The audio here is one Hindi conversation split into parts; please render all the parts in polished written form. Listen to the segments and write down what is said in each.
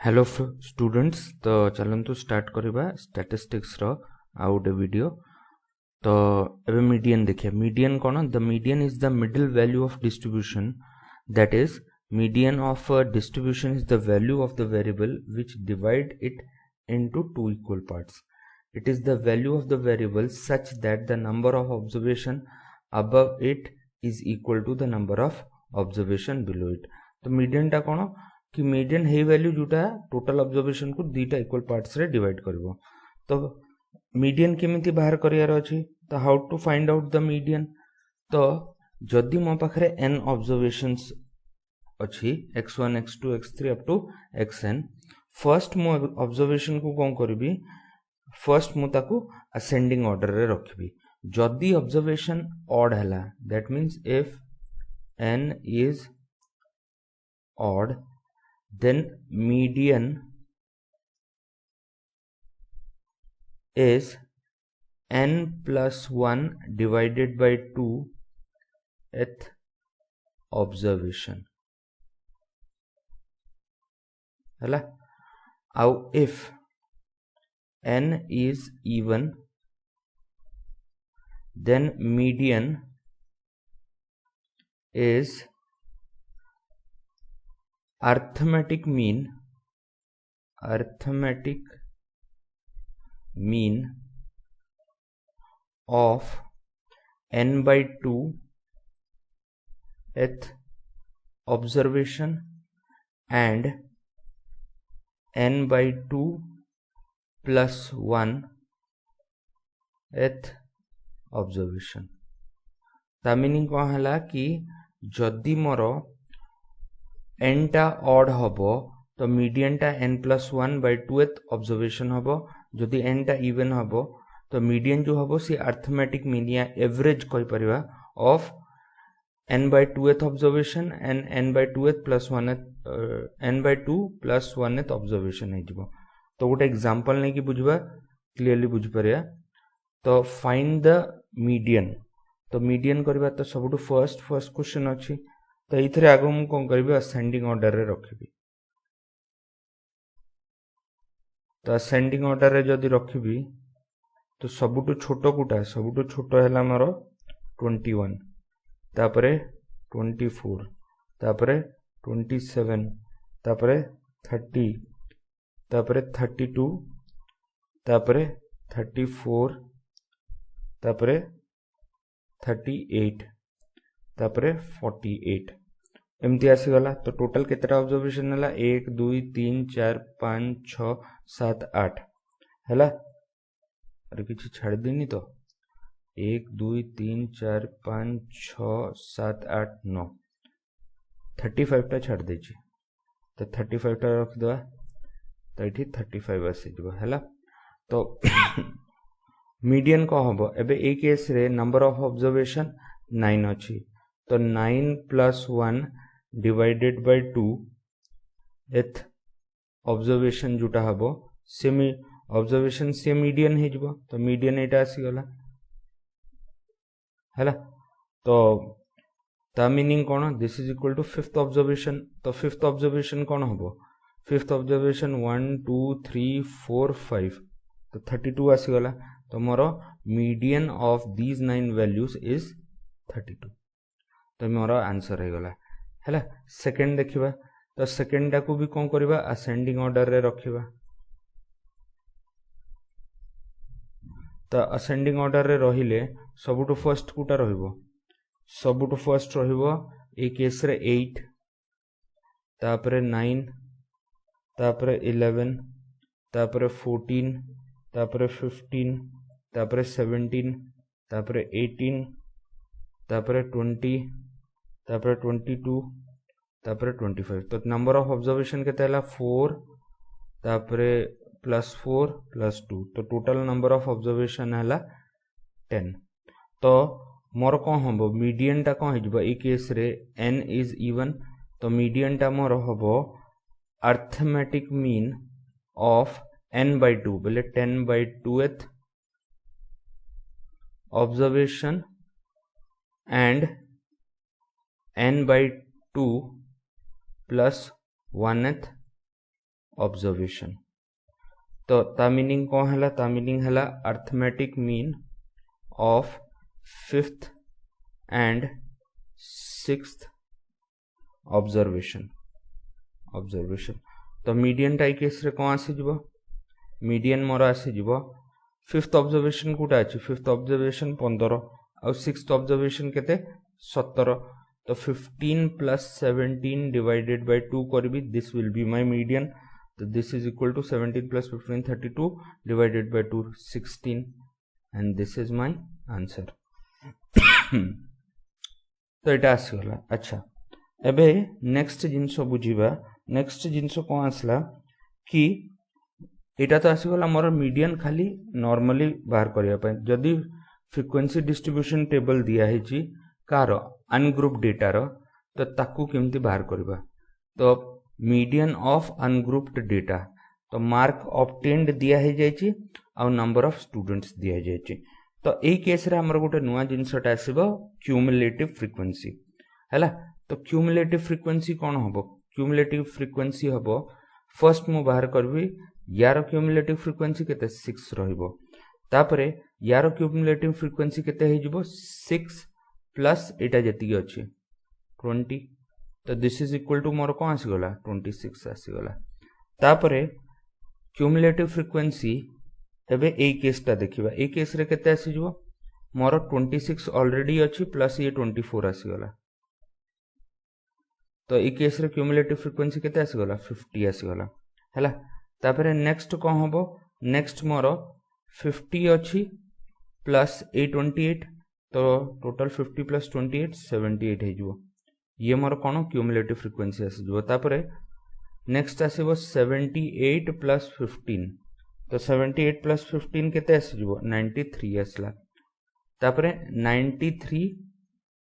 Hello students. तो चलतु स्टार्ट करवा स्टैटिस्टिक्स रो आउ गोटे वीडियो। तो एबे मीडियन देखिए। मीडियन कौन? The median is the middle value of distribution, that is median of a distribution is the value of the variable which divide it into two equal parts. It is the value of the variable such that the number of observation above it is equal to the number of observation below it. तो मीडियन टा कौन कि मीडियन है वैल्यू जोटा टोटल ऑब्जर्वेशन को दीटा इक्वल पार्ट्स रे डिवाइड करबो. तो मीडियन केमिति बाहर करियार अछि. तो how to find out the median? तो जदि मो पाखरे n ऑब्जर्वेशंस अछि x1 x2 x3 up to xn, first मो ऑब्जर्वेशन को कोन करबी, फर्स्ट मु ताकू असेंडिंग ऑर्डर रे रखबी. जदि ऑब्जर्वेशन ऑड हैला, that means if n is odd, then median is n plus 1 divided by 2th observation. हैला. आउ if n is even, then median is arithmetic mean of n by 2th observation and n by 2 plus 1th observation. ता मीनिंग कौन है कि जदि मोर n टा ऑड हबो तो मीडियन टा n plus 1 by 2th observation हबो. जदि n टा इवन हबो तो मीडियन जो हबो सी अर्थमेटिक मीन या एवरेज कहि परिबा of n by 2th observation and n by 2th plus 1th n by 2 plus 1th observation है जिवो. तो गोटे एग्जांपल नै कि बुझबा क्लियरली बुझ परिया. तो फाइंड द मीडियन. तो मीडियन करबा तो सबटु फर्स्ट क्वेश्चन अछि. तो इथरे आगो मु कोन करबी, असेंडिंग ऑर्डर रे रखबी. तो असेंडिंग ऑर्डर रे जदि रखबी तो सबटु छोटो कुटा, सबटु छोटो हैला मोर 21, तापरे 24, तापरे 27, तापरे 30, तापरे 32, तापरे 34, तापरे 38, तापरे 48 एमती आसीगला. तो टोटल केतटा ऑब्जर्वेशन हैला? 1 2 3 4 5 6 7 8 हैला. अरे किछि छाड़ देनी. तो 1 2 3 4 5 6 7 8 9 35 टा छाड़ देछि. तो 35 टा रख दवा. तो इठी 35 आसी जबो हैला. तो मीडियन को हबो एबे ए केस रे नंबर ऑफ ऑब्जर्वेशन 9 अछि. तो 9 plus 1 divided by 2th observation जोटा हबो सेमी ऑब्जर्वेशन से मीडियन हे जबो. तो मीडियन एटा आसी गला हैला. तो ता मीनिंग कोन? This is equal to fifth observation. तो फिफ्थ ऑब्जर्वेशन कोन हबो? Fifth observation 1 2 3 4 5. तो 32 आसी गला. तो मोर median of these 9 values is 32. तो मोर आंसर हे गला हैला. सेकंड देखिबा. तो सेकंड टाको भी कोन करबा, असेंडिंग ऑर्डर रे रखिबा. तो असेंडिंग ऑर्डर रे रहिले सबुटो फर्स्ट कुटा रहिबो. सबुटो फर्स्ट रहिबो ए केस रे 8, तापरे 9, तापरे 11, तापरे 14, तापरे 15, तापरे 17, तापरे 18, तापरे 20, तापरे 22, तापरे 25. तो नंबर ऑफ ऑब्जर्वेशन केते हैला? 4, तापरे प्लस 4 प्लस 2. तो टोटल नंबर ऑफ ऑब्जर्वेशन हैला 10. तो मोर कोन हबो? मीडियन टा कोन हिजबो ए केस रे n इज इवन. तो मीडियन टा मोर हबो arithmetic mean of n by 2 बोले 10 by 2th observation and n by 2 plus 1th observation. तो ता मीनिंग कौन है? ता मीनिंग है arithmetic mean of 5th and 6th observation. तो मीडियन टाई केस रे कौन आसी जीवो? मीडियन मोर आसी जीवो 5th ऑब्जर्वेशन कोटा अछि? 5th ऑब्जर्वेशन 15 और 6th ऑब्जर्वेशन केते 17। तो 15 प्लस 17 डिवाइडेड बाय 2 करबी, this will be my median. तो this is equal to 17 plus 15 32 divided by 2 16 and this is my answer. तो एटा आसी गला। अच्छा एबे नेक्स्ट जिंस बुझीबा। नेक्स्ट जिंस कौन आसला कि एटा तो आसी गला मोर मीडियन खाली नॉर्मली बाहर करिया पय। जदी फ्रीक्वेंसी डिस्ट्रीब्यूशन टेबल दिया है कार अनग्रुप डेटा रो, तो ताकू केमती बाहर करबा? तो मीडियन ऑफ अनग्रुप्ड डेटा, तो मार्क ऑब्टेन्ड दिया है जायछि और नंबर ऑफ स्टूडेंट्स दिया है जायछि। तो एई केस रे हमर गोटे नुवा जिंसटा आसीबो क्यूमुलेटिव फ्रीक्वेंसी हैला। तो क्यूमुलेटिव फ्रीक्वेंसी कौन हबो? क्यूमुलेटिव फ्रीक्वेंसी हबो फर्स्ट मु बाहर करबी यार क्यूमुलेटिव फ्रीक्वेंसी केते 6 रहिबो। तापरे यार क्यूमुलेटिव फ्रीक्वेंसी केते हे जिवो 6 प्लस एटा जति अछि 20। तो दिस इज इक्वल टू मोर कौन आसी गला 26 आसी गला। तापरे क्यूमुलेटिव फ्रीक्वेंसी एबे ए केसटा देखिबा। ए केस रे केते आसी जिवो? मोर 26 ऑलरेडी अछि प्लस ये 24 आसी गला। तो ए केस रे क्यूमुलेटिव फ्रीक्वेंसी केते आसी गला 50 आसी गला हैला। तापरे नेक्स्ट कोन हबो? नेक्स्ट मोर 50 अछि प्लस ए 28, तो टोटल 50 प्लस 28 78 हे जिवो। ये मोर कोन क्यूमुलेटिव फ्रीक्वेंसी आसी जिवो। तापरे नेक्स्ट आसीबो 78 प्लस 15, तो 78 प्लस 15 केते आसी जिवो 93 आसला। तापरे 93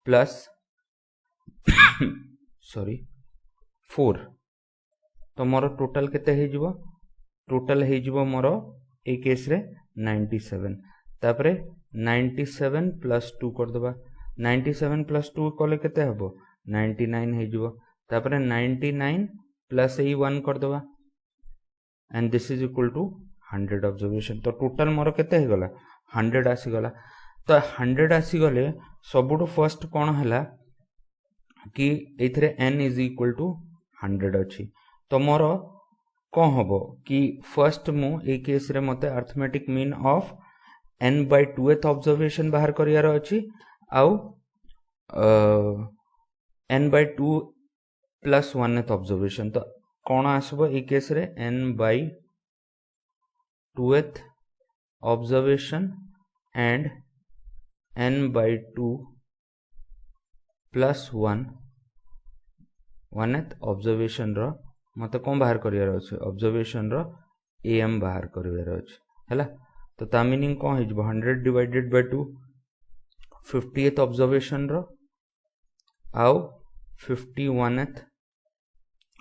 प्लस सॉरी 4, तो मोर टोटल केते हे जिवो? टोटल हे जिवो मोर ए केस रे 97। तापरे 97 प्लस 2 कर दबा। 97 प्लस 2 कले केते हबो 99 हे जिवो। तापरे 99 प्लस ए 1 कर दबा and this is equal to 100 observation. तो टोटल मोर केते हे गला 100 आसी गला। तो 100 आसी गले सबुठो फर्स्ट कोन हला कि एथरे n इज इक्वल टू 100 अछि। तो मोर कौन हबो कि फर्स्ट मु ए केस रे मते arithmetic mean of n by 2th observation बाहर करियार अछि आउ n by 2 plus 1th observation. तो कौन आसबो ए केस रे n by 2th observation and n by 2 plus 1th observation रो मते कौन बाहर करियार अछि? ऑब्जर्वेशन रो am बाहर करियार अछि हैला। तो ता मीनिंग कौन हे जिवो 100 डिवाइडेड बाय 2 50th ऑब्जर्वेशन रो आउ 51th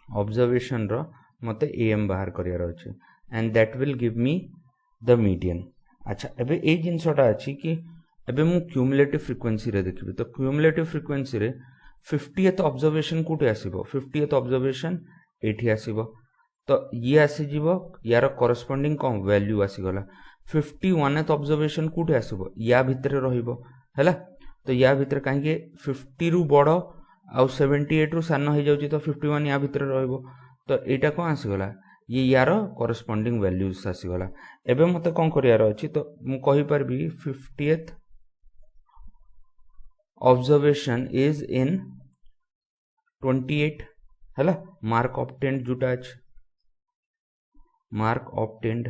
ऑब्जर्वेशन रो मते am बाहर करियार अछि and that will give me the median. अच्छा एबे ए जिंसटा अछि कि एबे मु क्यूमुलेटिव फ्रीक्वेंसी रे देखिबे। तो क्यूमुलेटिव फ्रीक्वेंसी रे 50th ऑब्जर्वेशन कोटे आसीबो? 50th ऑब्जर्वेशन एठी आसीबो। तो ये आसी जीवो यार कोरेस्पोंडिंग कोन वैल्यू आसी गला। 51th ऑब्जर्वेशन कोटे आसीबो? या भितरे रहिबो हैला। तो या भितरे काहे के 50 रु बडो आ 78 रु सानो हे जाउची, तो 51 या भितरे रहिबो। तो एटा कोन आसी गला? ये यार कोरेस्पोंडिंग वैल्यूज आसी गला। एबे मते कोन करियार अछि? तो मु कहि परबी 50th observation is in 28 हैला। मार्क ऑब्टेन्ड जुटा अछि, मार्क ऑब्टेन्ड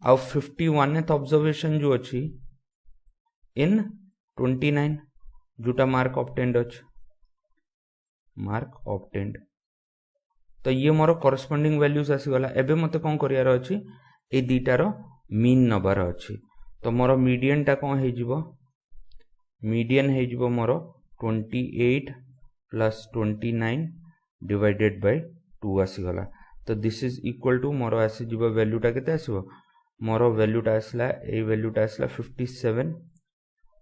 आउ 51th ऑब्जर्वेशन जो अछि इन 29 जुटा मार्क ऑब्टेन्ड अछि, मार्क ऑब्टेन्ड। तो ये मोर कोरेस्पोंडिंग वैल्यूज आसी गला। एबे मते कोन करियार अछि? ए दीटार मीन नंबर अछि। तो मोर मीडियन टा कोन हे जिवो? मीडियन हे जिवो मोर 28 प्लस 29 डिवाइडेड बाय 2 आसी गला। तो दिस इज इक्वल टू मोर आसी जिवो वैल्यू टा केते आसीबो? मोर वैल्यू टा आसला ए वैल्यू टा आसला 57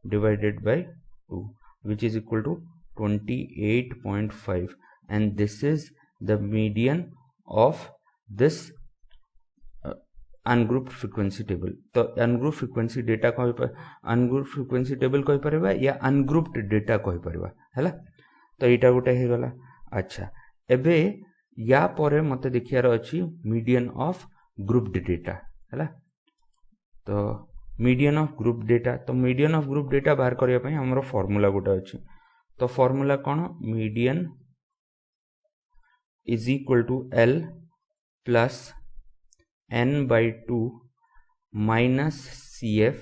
divided by 2 which is equal to 28.5 and this is the median of this ungroup frequency table. तो अनग्रुप फ्रिक्वेंसी डेटा कहि अनग्रुप फ्रिक्वेंसी टेबल कहि परबा या अनग्रुप्ड डेटा कहि परबा हैला। तो एटा गोटे हे गला। अच्छा एबे या परे मते देखियार अछि मीडियन ऑफ ग्रुप्ड डेटा हैला। तो मीडियन ऑफ ग्रुप डेटा, तो मीडियन ऑफ ग्रुप डेटा बाहर करिया पई हमरो फार्मूला गोटे अछि। तो फार्मूला कोन, median is equal to L plus n/2 minus CF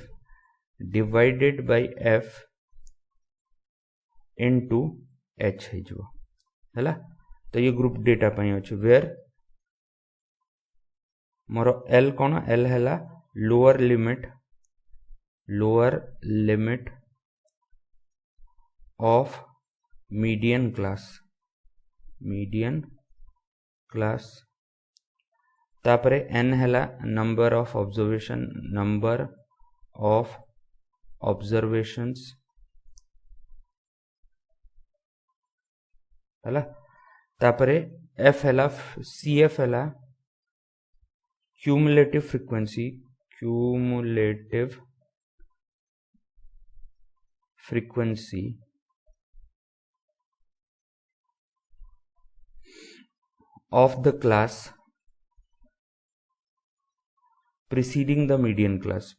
divided by F into H हे जो हैला। तो ये ग्रुप डेटा पई अछि वेयर मोर L कोन, L हैला lower limit of median class तापरे n हैला नंबर ऑफ ऑब्जर्वेशंस हैला। तापरे f हैला CF हैला cumulative frequency of the class preceding the median class,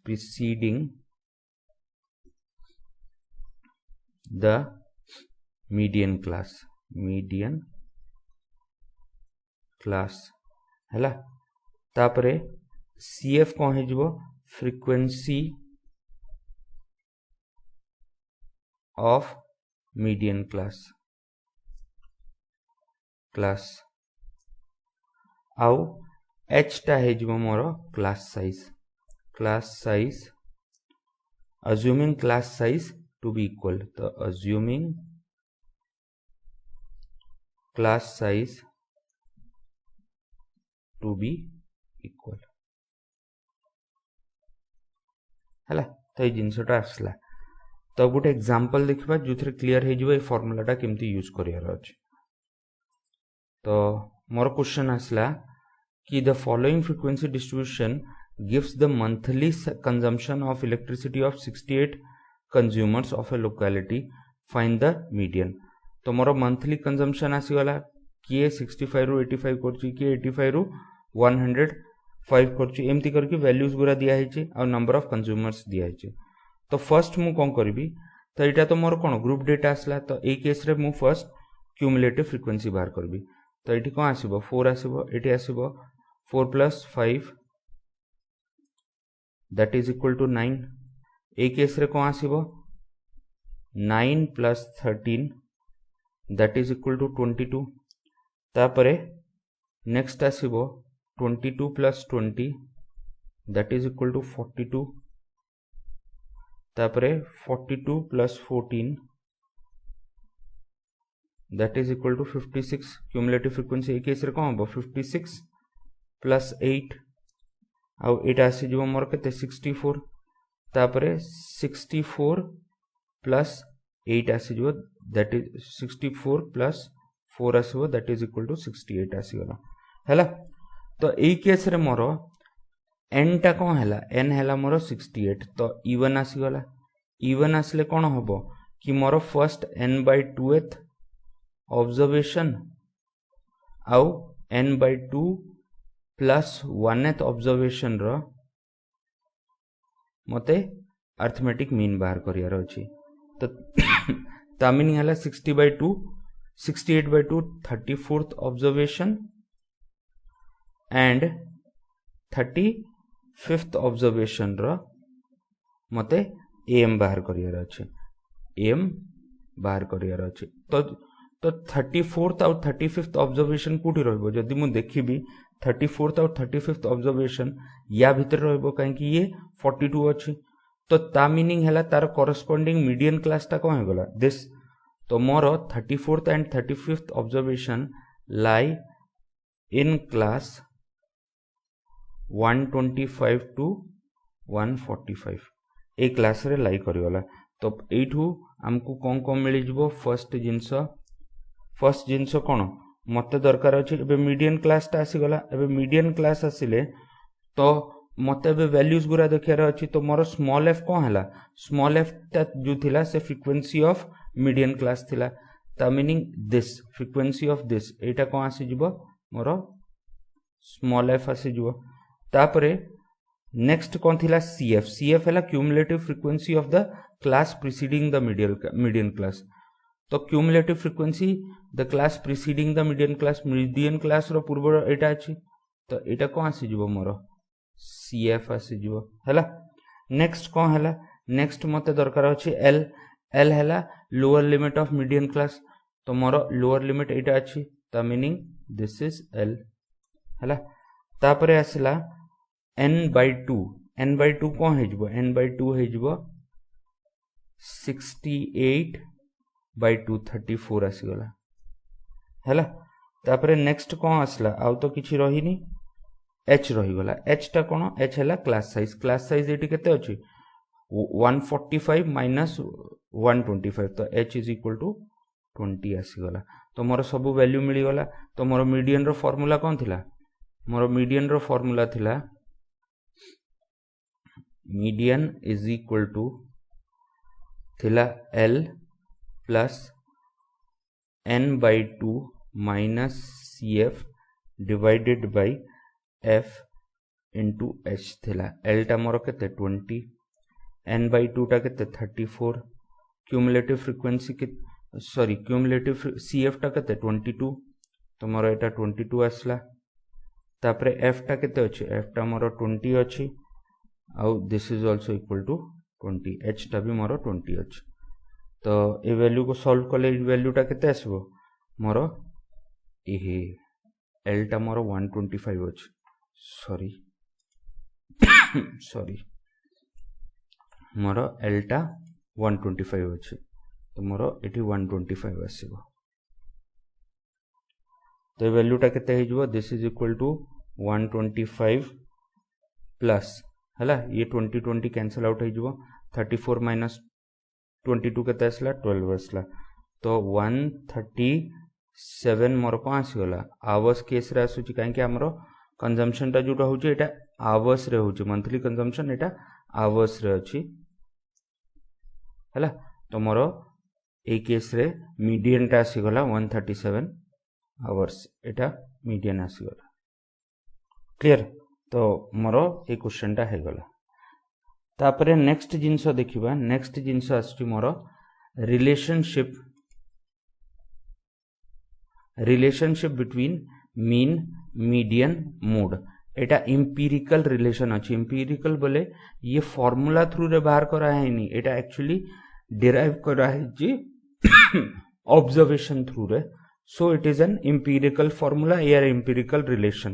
median class हैला। तापरे CF कौन है जो फ्रीक्वेंसी ऑफ मीडियन क्लास आउ H टा है जो मोर class size assuming class size to be equal। तो assuming class size to be equal हैला। तो ये जिनसटा आसला। तो गोटे एग्जांपल देखबा जोथरे क्लियर हे जिवो ए फार्मूलाटा केमती यूज करियार अछि। तो मोर क्वेश्चन आसला कि the following frequency distribution gives the monthly consumption of electricity of 68 consumers of a locality, find the median। तो मोर मंथली कंजम्पशन आसी वाला किए 65 रु 85 करछि, किए 85 रु 105 करछि, एमती करके वैल्यूज गुरा दिया हिचे और नंबर ऑफ कंज्यूमर्स दिया हिचे। तो फर्स्ट मु कोन करबी, तो एटा तो मोर कोन ग्रुप डेटा आसला। तो ए केस रे मु फर्स्ट क्यूमुलेटिव फ्रीक्वेंसी बाहर करबी। तो एठी कोन आसीबो 4 आसीबो, एठी आसीबो 4 + 5 that is equal to 9। A case रे कोन आसीबो 9 + 13 that is equal to 22। तापरे next आसीबो 22 + 20 that is equal to 42। तापरे 42 + 14 that is equal to 56। Cumulative frequency A case रे कोन हो 56 + 8 आउ एटा आसी जो मोर केते 64। तापरे 64 + 8 आसी जो दैट इज 64 + 4 आसीबो दैट इज इक्वल टू 68 आसी गला हैला। तो ए केस रे मोर n टा कोन हैला, n हैला मोर 68। तो इवन आसी गला। इवन आसले कोन होबो कि मोर फर्स्ट n/2th ऑब्जर्वेशन आउ n/2 + 1th ऑब्जर्वेशन रो मते अरिथमेटिक मीन बाहर करियार अछि। तो ता मीनिंग हला 60/2 68/2 34th observation and 35th observation रो मते am बाहर करियार अछि, am बाहर करियार अछि। तो 34th और 35th ऑब्जर्वेशन कोठी रहबो, जदि मु देखिबी 34th और 35th ऑब्जर्वेशन या भीतर रहबो काहे कि ये 42 अछि। तो ता मीनिंग हैला तार कोरेस्पोंडिंग मीडियन क्लास ता कोन हेगला दिस। तो मोर 34th एंड 35th observation lie in class 125 to 145 ए क्लास रे लाई करिवला। तो एठू हमकु कोन कोन मिली जिवो फर्स्ट जिंस कोन मते दरकार अछि एबे मीडियन क्लास टा आसी गला एबे मीडियन क्लास आसिले तो मते एबे वैल्यूज गुरा देखियार अछि तो मोर स्मॉल f कोन हला स्मॉल f ता जो थिला से फ्रीक्वेंसी ऑफ मीडियन क्लास थिला ता meaning this frequency of this एटा कोन आसी जिवो मोर स्मॉल f आसी जिवो तापरे नेक्स्ट कोन थिला cf हला cumulative frequency of the class preceding the median class तो cumulative frequency the class preceding the median class रो पूर्व एटा अछि तो एटा कोन आसी जिवो मोर cf आसी जिवो हला नेक्स्ट कोन हला नेक्स्ट मते दरकार अछि l हला lower limit of median class तो मोर लोअर लिमिट एटा अछि ता मीनिंग दिस इज l हला तापरे आसिला n/2 कोन हे जिवो n/2 हे जिवो 68/2 34 आसी गला हला तापरे नेक्स्ट कोन आसला आउ तो किछि रहिनी h रही गला h टा कोन h हला क्लास साइज एटी केते अछि 145 माइनस 125 तो h इज इक्वल टू 20 आसी गला तो मोर सब वैल्यू मिली गला तो मोर मीडियन रो फार्मूला कोन थिला मोर मीडियन रो फार्मूला थिला मीडियन इज इक्वल टू थिला l plus n/2 minus cf divided by f into h थिला l टा मोर केते 20 n/2 टा केते 34 क्यूमुलेटिव फ्रीक्वेंसी के सॉरी क्यूमुलेटिव cf टा केते 22 तो मोर एटा 22 आसला तापरे f टा केते अछि f टा मोर 20 अछि आउ this is also equal to 20 h टा भी मोर 20 अछि तो ए वैल्यू को सॉल्व करले ए वैल्यू टा केते आसबो मोर एहे l टा मोर 125 अछि सॉरी मोर l टा 125 अछि तो मोर एठी 125 आसीबो तो ए वैल्यू टा केते हे जिवो this is equal to 125 plus हला ये 20 कैंसिल आउट हे जिवो 34 माइनस 22 केते आसला 12 आसला तो 137 मोर को आसी गला आवर्स केस रे आसुची काहे कि हमरो कंजम्पशन टा जोटा होची एटा आवर्स रे होची मंथली कंजम्पशन एटा आवर्स रे अछि हला तो मोर ए केस रे मीडियन टा आसी गला 137 आवर्स एटा मीडियन आसी गला क्लियर तो मोर ए क्वेश्चन टा हे गला तापरे नेक्स्ट जिंस देखिबा नेक्स्ट जिंस आसी मोर relationship between mean median mode एटा एम्पिरिकल रिलेशन अछि एम्पिरिकल बोले ये फार्मूला थ्रू रे बाहर करा है नी एटा एक्चुअली डिराइव करा है जी ऑब्जर्वेशन थ्रू रे so it is an empirical formula या एम्पिरिकल रिलेशन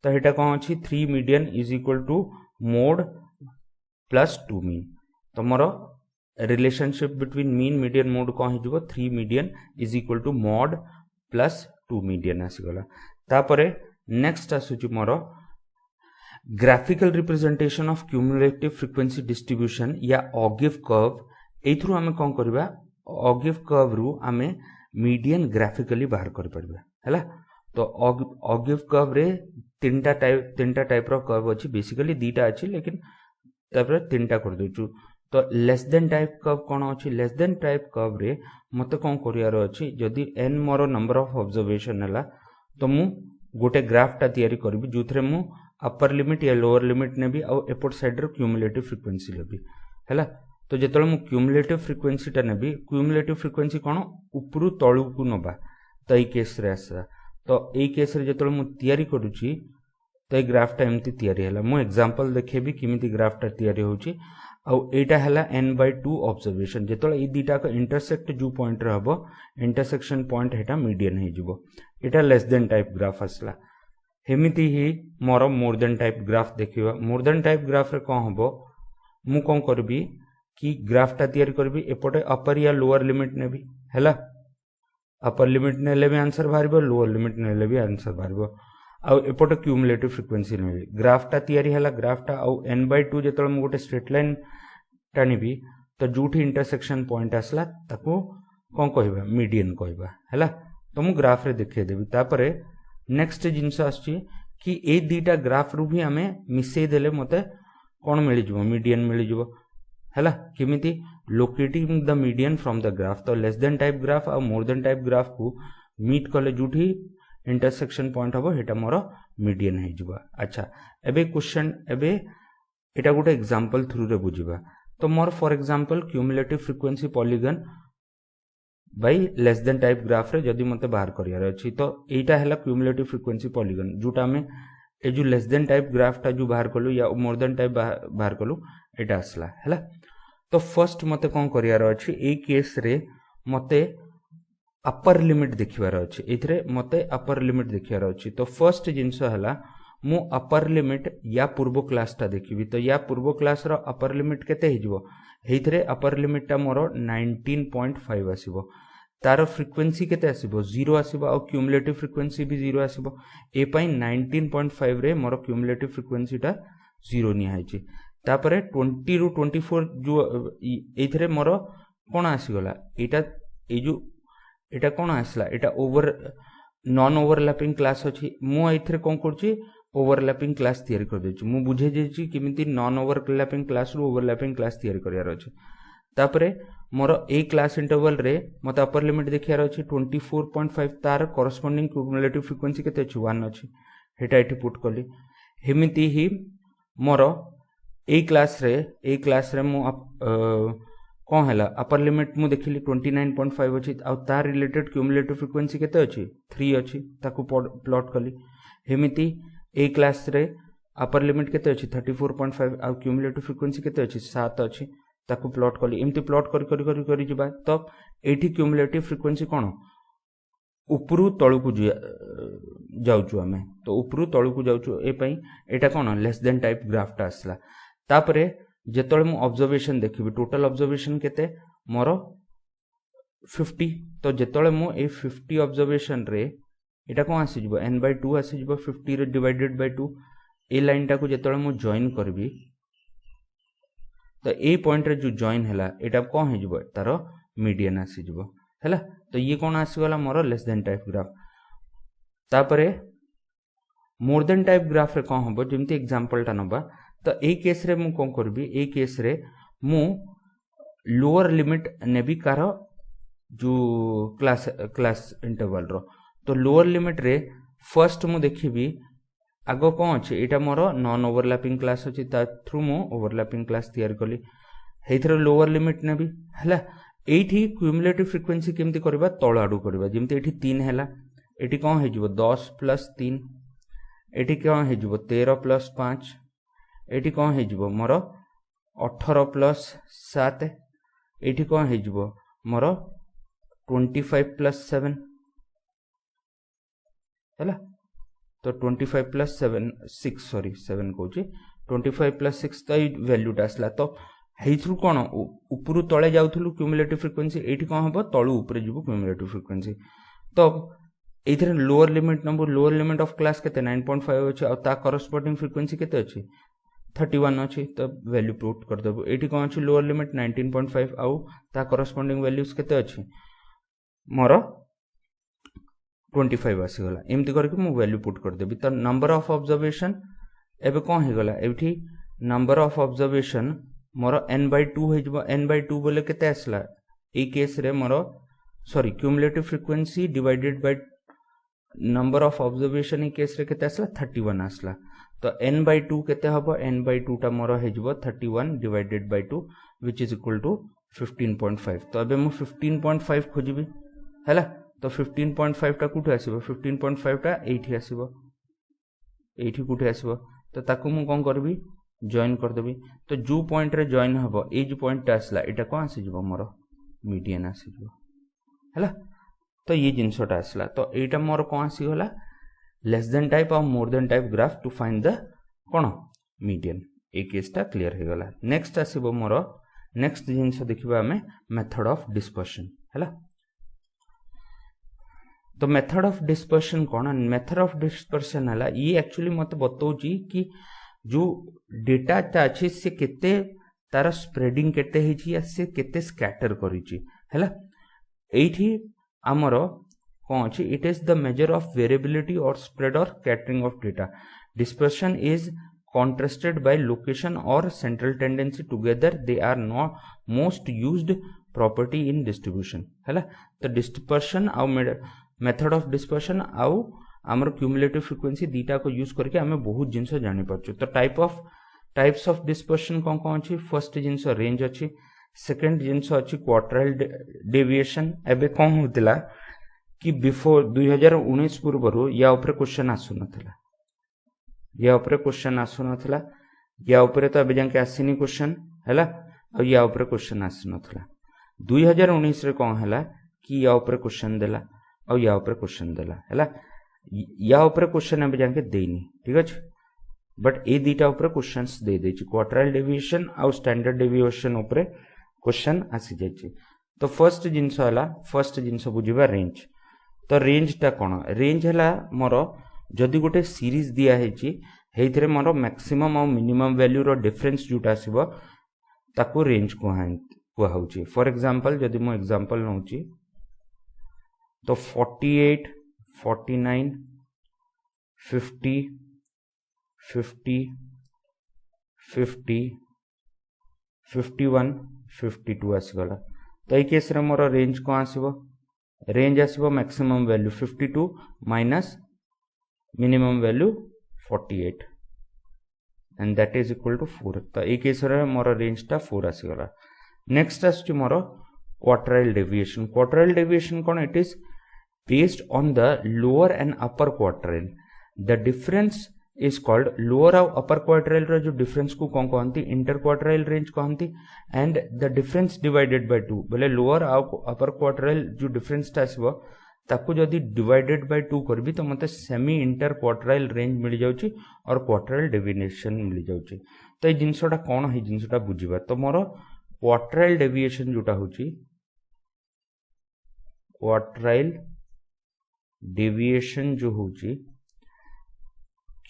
तो एटा कोन अछि 3 median is equal to mode plus 2 mean तो मोर relationship between mean median mode कोन हे जबो 3 median is equal to mode plus 2 median आसी गला तापरे नेक्स्ट आसुची मोर graphical representation of cumulative frequency distribution या ऑगिव कर्व एथ्रु हमें कोन करबा ऑगिव कर्व रु हमें मीडियन ग्राफिकली बाहर कर परबा हैला तो ऑगिव कर्व रे तीनटा टाइप रो कर्व अछि बेसिकली दीटा अछि लेकिन तापर तीनटा कर दोचु तो लेस देन टाइप कर्व कोन अछि लेस देन टाइप कर्व रे मते कोन करियार अछि जदी n more number of observation हला तो मु गोटे ग्राफ टा तयारी करबी जुथरे मु अपर लिमिट या लोअर लिमिट नेबी आ एपोर्ट साइड रो क्यूमुलेटिव फ्रीक्वेंसी लेबी हैला तो जेतले मु क्यूमुलेटिव फ्रीक्वेंसी टा नेबी क्यूमुलेटिव फ्रीक्वेंसी कोन ऊपरु तळु को नबा तो ए केस रे आसा तो ए केस रे जेतले मु तयारी करूची तो ए ग्राफ टा एमती तयारी हला मु एग्जांपल देखेबी किमिति ग्राफ टा तयारी होची आ एटा हला n/2 ऑब्जर्वेशन जेतले ए दीटा का इंटरसेक्ट जो पॉइंट रहबो इंटरसेक्शन पॉइंट हेटा मीडियन हे जिवो एटा लेस देन टाइप ग्राफ आसला हेमिति ही मोर मोर देन टाइप ग्राफ देखिबा मोर देन टाइप ग्राफ रे कोन हबो मु कोन करबी कि ग्राफ टा तयारी करबी एपोटे अपर या लोअर लिमिट नेबी हैला अपर लिमिट नेले भी आंसर बाहरबो लोअर लिमिट नेले भी आंसर बाहरबो आ एपोटे क्यूमुलेटिव फ्रीक्वेंसी नेबी ग्राफ टा तयारी हला ग्राफ टा आ n/2 जेतले मु गोटे स्ट्रेट लाइन टानिबी तो जूठी इंटरसेक्शन पॉइंट आसला ताको कोन कहबा मीडियन कहबा हैला तो मु ग्राफ रे देखै देबी तापरे नेक्स्ट जिंस आछि कि ए दीटा ग्राफ रु भी हमें मिसै देले मते कोन मिलि जबो मीडियन मिलि जबो हैला किमिति locating the median from the graph तो लेस देन टाइप ग्राफ और मोर देन टाइप ग्राफ को मीट कले जुठी इंटरसेक्शन पॉइंट हबो हेटा मोर मीडियन हे जबो अच्छा एबे क्वेश्चन एबे एटा गोटे एग्जांपल थ्रू रे बुझिबा तो मोर for example cumulative frequency polygon by less than type graph रे जदी मते बाहर करियार अछि तो एटा हैला क्यूमुलेटिव फ्रीक्वेंसी पॉलीगन जोटा में ए जो लेस देन टाइप ग्राफ टा जो बाहर कलु या मोर देन टाइप बाहर कलु एटा असला हैला तो फर्स्ट मते कोन करियार अछि ए केस रे मते अपर लिमिट देखिबार अछि एथरे मते अपर लिमिट देखिबार अछि तो फर्स्ट जिंस हला मु अपर लिमिट या पूर्व क्लास टा देखिबी तो या पूर्व क्लास रो अपर लिमिट केते हिजबो हेइथरे अपर लिमिट टा मोर 19.5 आसीबो तार फ्रीक्वेंसी केते आसीबो 0 आसीबो और क्यूमुलेटिव फ्रीक्वेंसी भी 0 आसीबो ए पई 19.5 रे मोर क्यूमुलेटिव फ्रीक्वेंसी टा 0 नि हाइची तापरे 20 रु 24 जो एथरे मोर कोन आसी गला एटा ए जो एटा कोन आसला एटा ओवर नॉन ओवरलैपिंग क्लास अछि मु एथरे कोन करछि ओवरलैपिंग क्लास तैयारी कर देछि मु बुझे जेछि किमिति नॉन ओवरलैपिंग क्लास रु ओवरलैपिंग क्लास तैयारी करियार अछि तापरे मोर ए क्लास इंटरवल रे मते अपर लिमिट देखियार अछि 24.5 तार कोरोस्पोंडिंग क्यूमुलेटिव फ्रीक्वेंसी केते अछि 1 अछि हेटा एठी पुट कली हेमिति ही मोर ए क्लास रे मु कोन हैला अपर लिमिट मु देखिली 29.5 अछि आ तार रिलेटेड क्यूमुलेटिव फ्रीक्वेंसी केते अछि 3 अछि ताकू प्लॉट कली हेमिति ए क्लास रे अपर लिमिट केते अछि 34.5 आ क्यूमुलेटिव फ्रीक्वेंसी केते अछि 7 अछि ताकू प्लॉट कली एमती प्लॉट करी जिबा तो एठी क्यूमुलेटिव फ्रीक्वेंसी कोन उपरु तळकु जाउछु हमें तो उपरु तळकु जाउछु ए पई एटा कोन लेस देन टाइप ग्राफ टा असला तापरे जेतळे मु ऑब्जर्वेशन देखिबी टोटल ऑब्जर्वेशन केते मोर 50 तो जेतळे मु ए 50 ऑब्जर्वेशन रे एटा कोन आसी जिवो n/2 आसी जिवो 50 रे डिवाइडेड बाय 2 ए लाइन टा को जेतळे मु जॉइन करबी तो ए पॉइंट रे जो जॉइन हैला एटा कोन हे जिवो तार मीडियन आसी जिवो हैला तो ये कोन आसी गला more less than type graph तापरे मोर देन टाइप ग्राफ रे कोन हबो जेमति एग्जांपल टा नबा तो ए केस रे मु कोन करबी ए केस रे मु लोअर लिमिट नेबी कार जो क्लास इंटरवल रो तो लोअर लिमिट रे फर्स्ट मु देखिबी आगो कोन अछि एटा मोर नॉन ओवरलैपिंग क्लास अछि ता थ्रू मु ओवरलैपिंग क्लास तैयार कली हेथरो लोअर लिमिट नेबी हला एठी क्यूमुलेटिव फ्रीक्वेंसी केमति करबा तळ आडू करबा जेमति एठी 3 हैला एठी कोन हे जिवो 10 + 3 एठी कोन हे जिवो 13 + 5 एठी कोन हे जिवो मोर 18 + 7 एठी कोन हे जिवो मोर 25 + 7 हैला तो 25 + 7 6 सॉरी 7 कोची 25 + 6 तो वैल्यू आसला तो हेइथ्रु कोन उपरु तळे जाउथलु क्यूमुलेटिव फ्रीक्वेंसी एठी कोन हबो तळु ऊपर जिवो क्यूमुलेटिव फ्रीक्वेंसी तो एथरे लोअर लिमिट ऑफ क्लास केते 9.5 अछि आ ता कोरोस्पोंडिंग फ्रीक्वेंसी केते अछि 31 अछि तो वैल्यू पुट कर देबो एठी कोन अछि लोअर लिमिट 19.5 आ ता कोरोस्पोंडिंग वैल्यूज केते अछि मोर 25 आसी गला एमती करके मु वैल्यू पुट कर देबी तो नंबर ऑफ ऑब्जर्वेशन एबे कोन हे गला एठी number of observation more n/2 हे जबो n/2 बोले केते आसला ए केस रे more sorry cumulative frequency divided by number of observation A case रे केते आसला 31 आसला तो n/2 केते हबो n/2 टा मोर हे जबो 31 divided by 2 which is equal to 15.5 तो एबे मु 15.5 खोजिबी हैला तो 15.5 टा कुठे आसीबो 15.5 टा एठी आसीबो एठी कुठे आसीबो तो ताकू मु कोन करबी जॉइन कर देबी तो जो पॉइंट रे जॉइन हबो ए जो पॉइंट टा आसला एटा कोन आसी जिवो मोर मीडियन आसी जिवो हैला तो ये जिंसटा आसला तो एटा मोर कोन आसी गला less than type or more than type graph to find the कोन मीडियन ए केसटा क्लियर हे गला नेक्स्ट आसीबो मोर नेक्स्ट जिंस देखिबा हमें मेथड ऑफ डिस्पर्शन हैला तो मेथड ऑफ डिस्पर्शन कौन मेथड ऑफ डिस्पर्शन है ये एक्चुअली मत बताऊँ कि जो डेटा अच्छे से केते तार स्प्रेडिंग केते है से केते स्कैटर करिछि हैला एठी हमरो कौन अच्छी it is the measure of variability और स्प्रेड और catering of data dispersion is contrasted by location or central tendency together they are not most used property in distribution हैला तो dispersion आउ method of dispersion आउ आमर cumulative frequency दीटा को यूज करके आमे बहुत जिंस जानि पारछु तो टाइप्स ऑफ डिस्पर्शन कौन अच्छी फर्स्ट जिंस रेंज अच्छी सेकंड जिंस अच्छी क्वार्टाइल डेविएशन एबे कौन होतिला कि बिफोर 2019 पूर्व या ऊपर क्वेश्चन आसु नथिला या ऊपर क्वेश्चन आसु नथिला या ऊपर तो अबे जाके आसीनी क्वेश्चन हैला और या ऊपर क्वेश्चन आसु नथिला 2019 रे कौन हैला कि या ऊपर क्वेश्चन देला और या ऊपर क्वेश्चन देला हैला या ऊपर क्वेश्चन अबे जाके देनी ठीक अछि बट ए दीटा ऊपर क्वेश्चंस दे देछि क्वार्टाइल डेविएशन और स्टैंडर्ड डेविएशन ऊपर क्वेश्चन आसी जाछि तो फर्स्ट जिंस बुझिबा रेंज तो रेंज टा कोन रेंज हैला मोर जदि गोटे सीरीज दिया है मोर मैक्सिमम और मिनिमम वैल्यू रो डिफरेंस जोटा आसीबो ताको रेंज कुहाउची फॉर एग्जांपल जदि मो एग्जांपल नउची तो 48 49 50 50 50 51 52 आसीगला तो এই केस रे मोर रेंज को आसीबो रेंज आसीबो maximum value 52 minus minimum value 48 and that is equal to 4 तो एक केस रे मोर रेंज टा 4 आसी गला नेक्स्ट आछि मोर क्वार्टाइल डेविएशन कोन it is based on the lower and upper quartile the difference is called lower और अपर क्वार्टाइल रो जो डिफरेंस को कोन कहंती इंटर क्वार्टाइल रेंज कहंती and the difference divided by 2 बोले लोअर और अपर क्वार्टाइल जो डिफरेंस टा आसीबो ताकू जदि डिवाइडेड बाय 2 करबी तो मते सेमी इंटर क्वार्टाइल रेंज मिल जाउची और क्वार्टाइल डेविएशन मिल जाउची तो ए जिंसटा कोन है जिंसटा बुझिबा तो मोर क्वार्टाइल डेविएशन जोटा होची क्वार्टाइल डेविएशन जो होची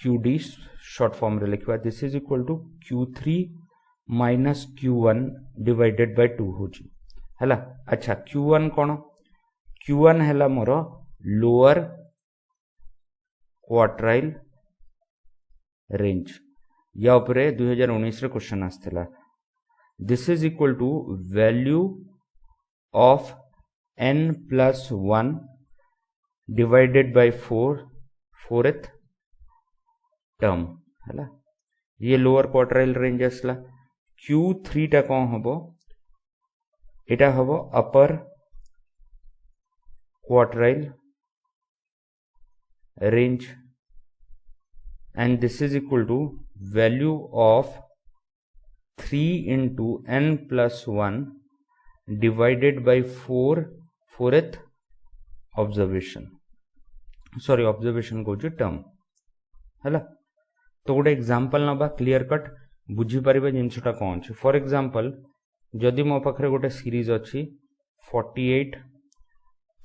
QD शॉर्ट फॉर्म रे लिखबा this is equal to Q3 minus Q1 divided by 2 होची हैला अच्छा Q1 कोन Q1 हैला मोर लोअर क्वार्टाइल रेंज या ऊपर 2019 रे क्वेश्चन आस्थिला this is equal to value of n plus 1 divided by 4th term हैला ये लोअर क्वार्टाइल रेंज आसला Q3 टा कोन हबो एटा हबो अपर quartile range and this is equal to value of 3 into n plus 1 divided by 4th observation को टर्म हैला तो गोटे एग्जांपल नबा क्लियर कट बुझी परिबे जिंसटा कोन छै फॉर एग्जांपल जदि मो पाखरे गोटे सीरीज अछि 48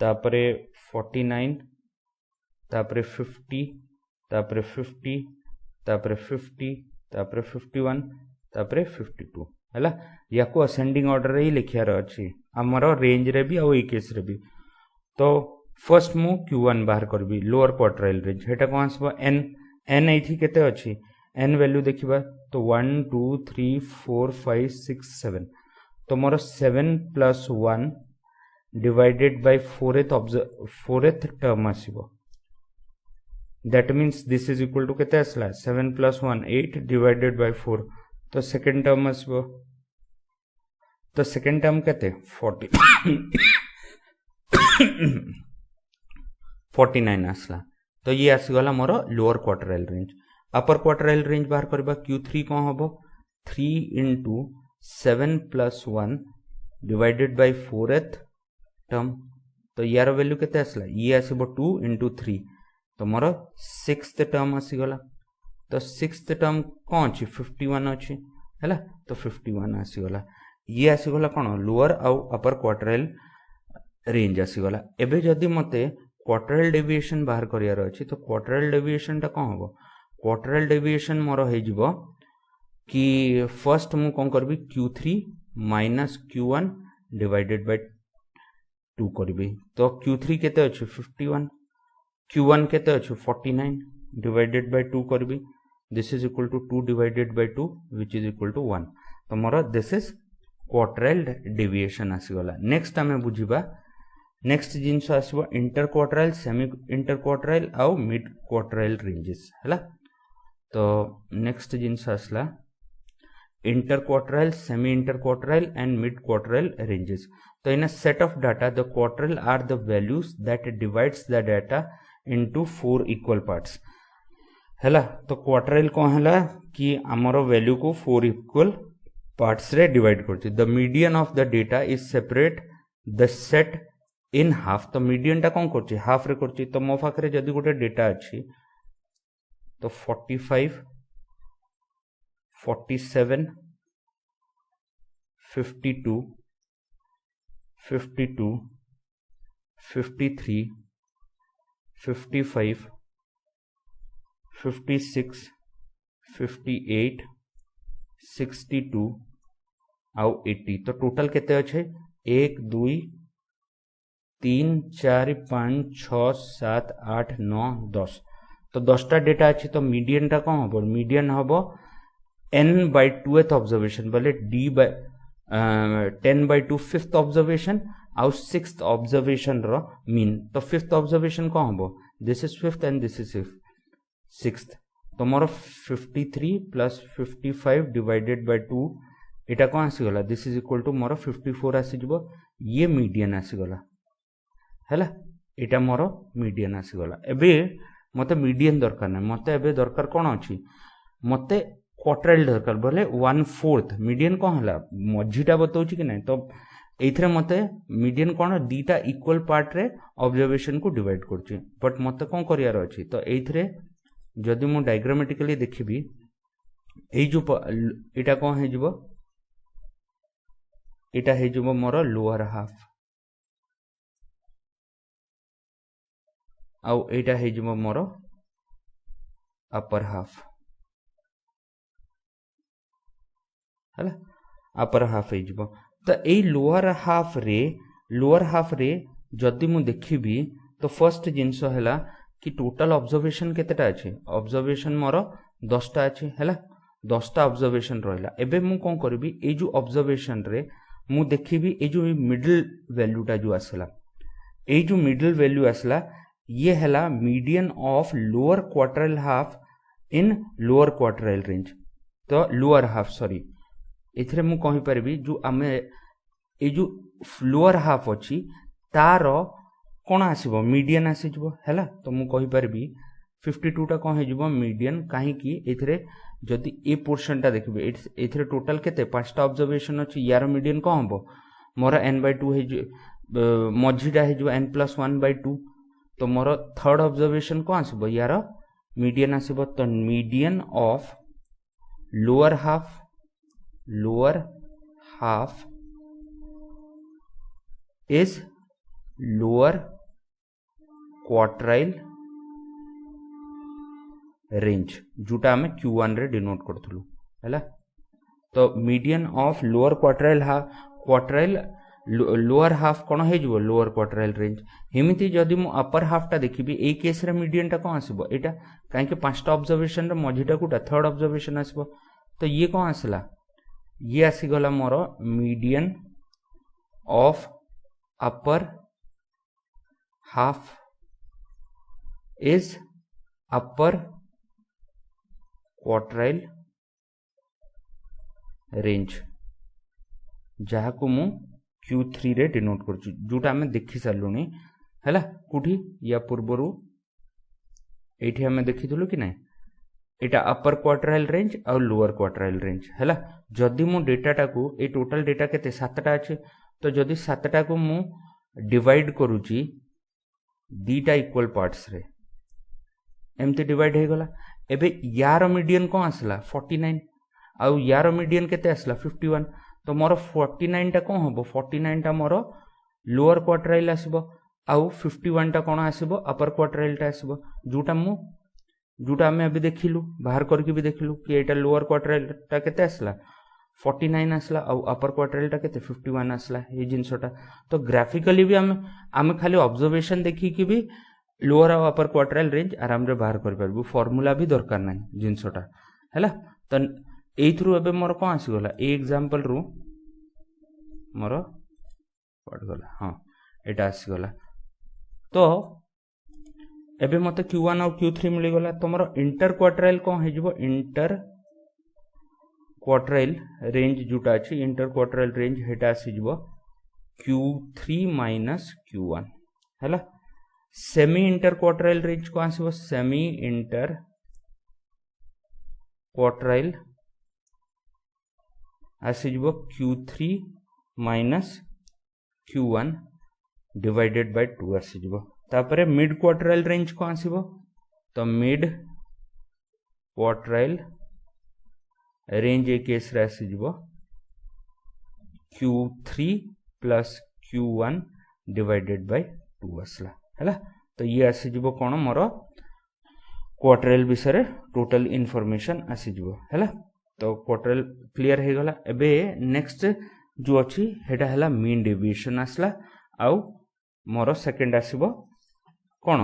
तापरे 49 तापरे 50 तापरे 50 तापरे 50 तापरे 51 तापरे 52 हैला याको असेंडिंग ऑर्डर रे लिखियार अछि हमर रेंज रे भी आ ए केस रे भी तो फर्स्ट मु Q1 बाहर करबी लोअर क्वार्टाइल रेंज हेटा कोन आसबो n एथि केते अछि n वैल्यू देखिबा तो 1 2 3 4 5 6 7 तो मोर 7 plus 1 divided by 4th term आसीबो that means this is equal to केते आसला 7 plus 1 8 divided by 4 तो सेकंड टर्म आसीबो तो सेकंड टर्म केते 49 आसला तो ये आसीगला मोर lower quartile range upper quartile range बाहर करबा Q3 कोन हबो 3 into 7 plus 1 divided by 4th term तो यार वैल्यू केते आसला ये आसीबो 2 into 3 तो मोर 6th टर्म आसीगला तो 6th टर्म कोन अछि 51 अछि हैला तो 51 आसीगला ये आसीगला कोन लोअर आउ अपर क्वार्टाइल रेंज आसीगला एबे जदी मते क्वार्टाइल डेविएशन बाहर करियार अछि तो क्वार्टाइल डेविएशन ता कोन हबो क्वार्टाइल डेविएशन मोर हे जिवो कि फर्स्ट मु कोन करबी Q3 minus Q1 divided by 2 करबी तो Q3 केते अछि 51 Q1 केते अछि 49 डिवाइडेड बाय 2 करबी this is equal to 2 divided by 2 which is equal to 1 तो मोर दिस इज क्वार्टाइल डेविएशन आसीगला नेक्स्ट आमे बुझिबा नेक्स्ट जिंस आसीबो inter quartile semi inter quartile आउ मिड क्वार्टाइल रेंजेस हला तो नेक्स्ट जिंस आसला inter quartile semi inter quartile and mid quartile ranges तो in a set of data the quartile are the values that divides the data into 4 equal parts हला तो क्वार्टाइल को हला कि हमरो वैल्यू को 4 इक्वल पार्ट्स रे डिवाइड करछि the median of the data is separate the set in half तो मीडियन टा कोन करछि हाफ रे करछि तो मो पाखरे जदी गोटे डाटा अछि तो 45 47 52 52 53 55 56 58 62 आउ 80 तो टोटल केते अछि 1 2 3 4 5 6 7 8 9 10 तो 10टा डेटा अछि तो मीडियन टा कोन हबो मीडियन हबो n by 2th ऑब्जर्वेशन बोले d by 10 by 2 5th observation आउ 6th ऑब्जर्वेशन रो मीन तो 5th ऑब्जर्वेशन कोन हबो this is 5th and this is 6th तो मोर 53 प्लस 55 डिवाइडेड बाय 2 एटा कोन आसी गला दिस इज इक्वल टू मोर 54 आसी जबो ये मीडियन आसी गला हैला एटा मोर मीडियन आसी गला एबे मते मीडियन दरकार नै मते एबे दरकार कोन अछि मते क्वार्टाइल दरकार बोले 1/4 मीडियन कोन हला मझीटा बतौछि कि नै तो एथरे मते मीडियन कोन दीटा इक्वल पार्ट रे ऑब्जर्वेशन को डिवाइड करछि बट मते कोन करियार अछि तो एथरे जदि मु डायग्रामेटिकली देखिबी एई जो एटा कोन हे जिवो एटा हे जिवो मोर लोअर हाफ आउ एटा हे जिवो मोर अपर हाफ हला अपर हाफ हे जिवो तो एई लोअर हाफ रे जदि मु देखिबी तो फर्स्ट जिंस हला कि टोटल ऑब्जर्वेशन केतेटा अछि ऑब्जर्वेशन मोर 10टा अछि हला 10टा ऑब्जर्वेशन रहला एबे मु कोन करबी ए जो ऑब्जर्वेशन रे मु देखिबी ए जो मिडिल वैल्यूटा जो आसला ए जो मिडिल वैल्यू आसला ये हला median of lower quartile half in lower quartile range तो लोअर हाफ सॉरी एथरे मु कहि परबी जो आमे ए जो लोअर हाफ अछि तारो कोन आसीबो मीडियन आसी जबो हैला तो मु कहि परबी 52 टा कोन हे जबो मीडियन काहे कि एथरे जदी ए पोर्शन टा देखबे एथरे टोटल केते पांचटा ऑब्जर्वेशन अछि यार मीडियन कोन हबो मोर n/2 हे मझीटा हे जबो n+1/2 तो मोर थर्ड ऑब्जर्वेशन कोन आसीबो यार मीडियन आसीबो तो median of lower half is lower quartile range जोटा हमें Q1 रे डिनोट करथलु हैला तो median of lower quartile lower half कोन हे जबो लोअर क्वार्टाइल रेंज हेमिति जदी मु अपर हाफ टा देखिबी ए केस रे मीडियन टा कोन आसीबो एटा काहे कि पांचटा ऑब्जर्वेशन रे मझीटा कोटा थर्ड ऑब्जर्वेशन आसीबो तो ये कोन आसला ये आसी गला मोर median of upper half is upper quartile range जहा को मु Q3 रे डिनोट करछु जोटा हमें देखि सारलुनी हैला कुठी या पूर्वरु एठी हमें देखिथलु कि नै एटा अपर क्वार्टाइल रेंज और लोअर क्वार्टाइल रेंज हैला जदी मु डेटाटा को ए टोटल डेटा केते 7टा अछि तो जदी 7टा को मु डिवाइड करूची दीटा इक्वल पार्ट्स रे एमती डिवाइड हे गला एबे यार मीडियन को आसला 49 आउ यार मीडियन केते आसला 51 तो मोर 49 टा कोन हबो 49 टा मोर लोअर क्वार्टाइल आसीबो आउ 51 टा कोन आसीबो अपर क्वार्टाइल टा आसीबो जोटा हमें अभी देखिलु बाहर करके भी देखिलु कि एटा लोअर क्वार्टाइल टा केते आसला 49 आसला आ अपर क्वार्टाइल टा केते 51 आसला ये जिनसटा तो ग्राफिकली भी हम खाली ऑब्जर्वेशन देखि कि भी लोअर आ अपर क्वार्टाइल रेंज आराम रे बाहर कर परबो फार्मूला भी दरकार नै जिनसटा हैला त एथ्रु एबे मोर कोन आसी गला ए एग्जांपल रु मोर पड गला हां एटा आसी गला तो एबे मते Q1 और Q3 मिली गला तमरो इंटर क्वार्टाइल कोन हे जिवो इंटर क्वार्टाइल रेंज जुटा अछि इंटर क्वार्टाइल रेंज हेटा आसी जिवो Q3 माइनस Q1 हैला सेमी इंटर क्वार्टाइल रेंज को आसीबो सेमी इंटर क्वार्टाइल आसी जिवो Q3 minus Q1 divided by 2 आसी जिवो तापरे मिड क्वार्टाइल रेंज को आसीबो तो मिड क्वार्टाइल रेंज ए केस रे आसी जिवो Q3 plus Q1 divided by 2 आसला हैला तो ये आसी जिवो कोन मोर क्वार्टाइल विषय टोटल इनफॉरमेशन आसी जिवो हैला तो क्वार्टाइल क्लियर हे गला एबे नेक्स्ट जो अछि हेडा हला मीन डेविएशन आसला आउ मोर सेकंड आसीबो कोन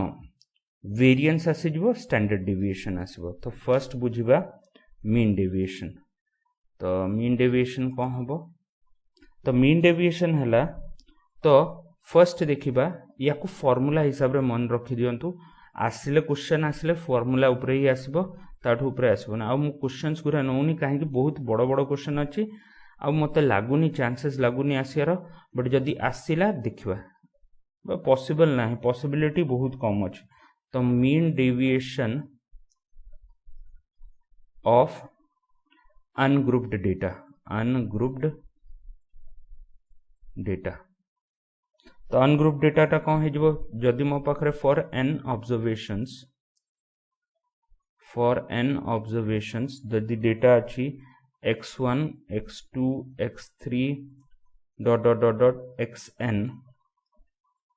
वेरिएंस आसी जिवो स्टैंडर्ड डेविएशन आसीबो तो फर्स्ट बुझिबा मीन डेविएशन तो मीन डेविएशन कोन हबो तो मीन डेविएशन हला तो फर्स्ट देखिबा याकू फार्मूला हिसाब रे मन रखि दियंतु आसिले क्वेश्चन आसिले फार्मूला ऊपर ही आसीबो ताठू ऊपर आसीबो ना आ मु क्वेश्चंस गुरा नौनी काहे कि बहुत बड़ बड़ क्वेश्चन अछि आ मते लागुनी चांसेस लागुनी आसियार बट जदी आसिला देखिबा पॉसिबल ना है पॉसिबिलिटी बहुत कम अछि तो mean deviation of ungrouped data तो अनग्रुप डेटा टा कौन है जदि मो पाखरे फॉर एन ऑब्जर्वेशंस जदि डेटा अच्छी x1 x2 x3 dot dot dot dot xn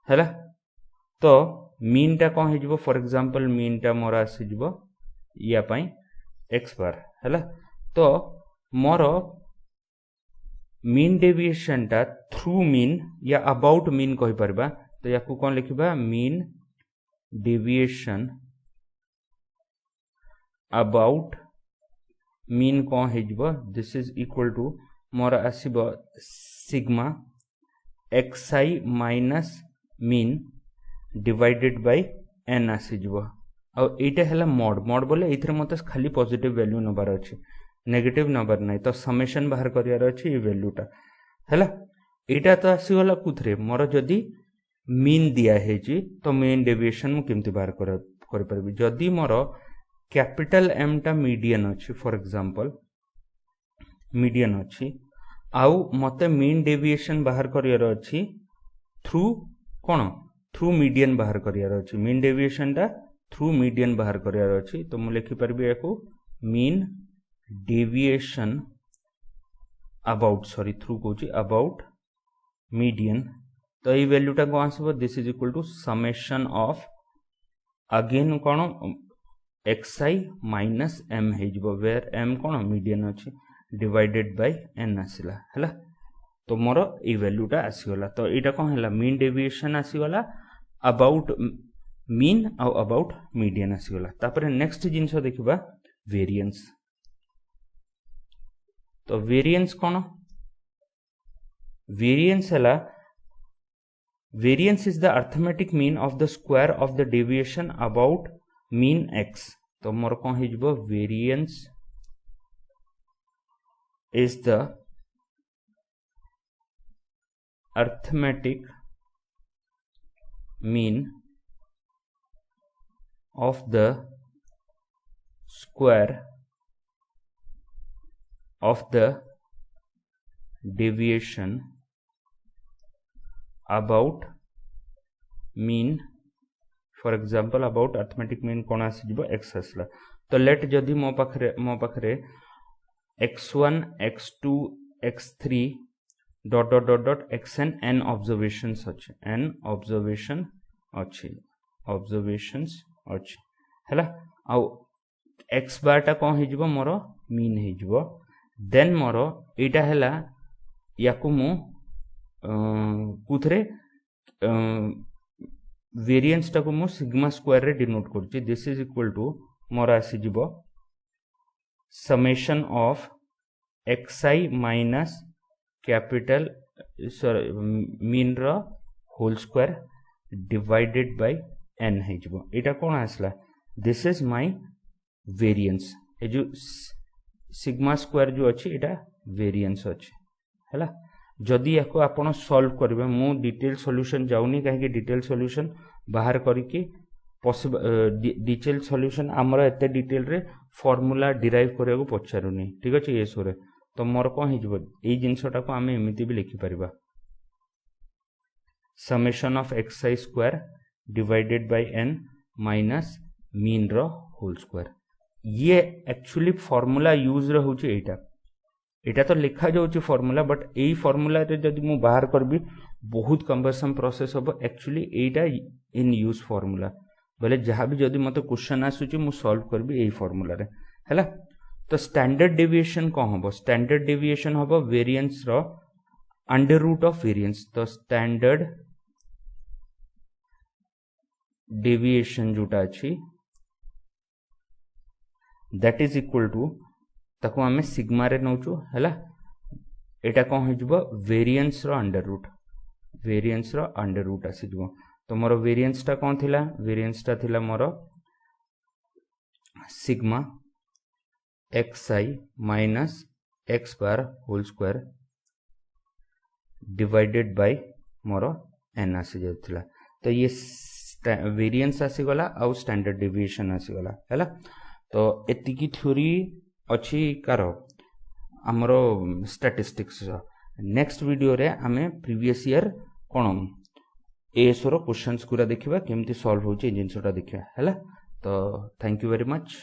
हैला तो मीन टा कौन है फॉर एग्जांपल मीन टा मोर आसी जिवो या पई x बार हैला तो मोर मीन डेविएशन टा थ्रू मीन या अबाउट मीन कहि परबा तो याकू कोन लिखिबा मीन डेविएशन अबाउट मीन कोन हेजबो दिस इज इक्वल टू मोर आसीबो sigma xi minus mean divided by n आसीजबो आ एटा हला मॉड बोले इथरे मते खाली पॉजिटिव वैल्यू नबार अछि नेगेटिव नंबर नहीं तो समेशन बाहर करियार अछि ई वैल्यूटा हैला एटा तो आसी गला कुथरे मोर जदी मीन दिया हे जी तो मीन डेविएशन मु केमति बाहर कर परबी जदी मोर कैपिटल एम टा मीडियन अछि फॉर एग्जांपल मीडियन अछि आउ मते मीन डेविएशन बाहर करियार अछि थ्रू कोन थ्रू मीडियन बाहर करियार अछि मीन डेविएशन टा थ्रू मीडियन बाहर करियार अछि तो मु लिखि परबी याकू मीन डेविएशन अबाउट मीडियन तो ये वैल्यू टा को आसबो this is equal to summation of again कोन xi माइनस m हेजबो वेयर m कोन मीडियन अछि डिवाइडेड बाय n आसिला हैला तो मोर ए वैल्यू टा आसी गला तो एटा कोन हैला मीन डेविएशन आसी गला अबाउट मीन और अबाउट मीडियन आसी गला तापर नेक्स्ट जिंस देखिबा वेरिएंस तो वेरिएंस कोन वेरिएंस हला variance is the arithmetic mean of the square of the deviation about mean x तो मोर कोन हेजबो variance is the arithmetic mean of the square of the deviation about mean for example about arithmetic mean कोन आसी जिवो x आसला तो लेट जदी मो पाखरे x1 x2 x3 dot dot dot dot xn n observations अच्छे हैला आ x बार टा कोन हे जिवो मोर मीन हे जिवो देन मोर एटा हैला याकु मु कुथरे वेरिएंस टाको मु सिग्मा स्क्वायर रे डिनोट करछि दिस इज इक्वल टू मोर आसी जिवो summation of xi minus capital mean रो whole square divided by n है जिवो एटा कोन आसला दिस इज माय वेरिएंस ए जो सिग्मा स्क्वायर जो अछि एटा वेरिएंस अछि हैला जदि याको आपण सॉल्व करबे मु डिटेल सॉल्यूशन जाउनी काहे कि डिटेल सॉल्यूशन बाहर करिके पॉसिबल डिटेल सॉल्यूशन हमर एते डिटेल रे फार्मूला डिराइव करबो पछारुनी ठीक अछि एसो रे तो मोर कोन हि जबो ए जिंसटा को हमें एमिति भी लिखि परिबा summation of xi square divided by n minus mean रो होल स्क्वायर ये एक्चुअली फार्मूला यूज रे होची एटा तो लिखा जाउची फार्मूला बट एई फार्मूला रे जदि मु बाहर करबी बहुत कन्वर्सन प्रोसेस हो actually Etah in use formula बोले जहां भी जदि मते क्वेश्चन आसुची मु सॉल्व करबी एई फार्मूला रे हैला तो स्टैंडर्ड डेविएशन को हबो स्टैंडर्ड डेविएशन हबो वेरिएंस रो अंडर रूट ऑफ वेरिएंस तो स्टैंडर्ड डेविएशन जोटा अछि दैट इज इक्वल टू ताको हमें सिग्मा रे नौचु हैला एटा कोन हो जबो वेरिएंस रो अंडर रूट आसी जबो तो मोर वेरिएंस ता कोन थिला वेरिएंस ता थिला मोर sigma xi minus x bar whole square divided by मोर n आसी जाथिला तो ये वेरिएंस आसी गला और स्टैंडर्ड डेविएशन आसी गला हैला तो एति की थ्योरी अछि कारो हमरो स्टैटिस्टिक्स नेक्स्ट वीडियो रे हमें प्रीवियस ईयर कोन एएसओ रो क्वेश्चंस पूरा देखिबा केमती सॉल्व होची जिंसटा देखिबा हैला तो थैंक यू वेरी मच।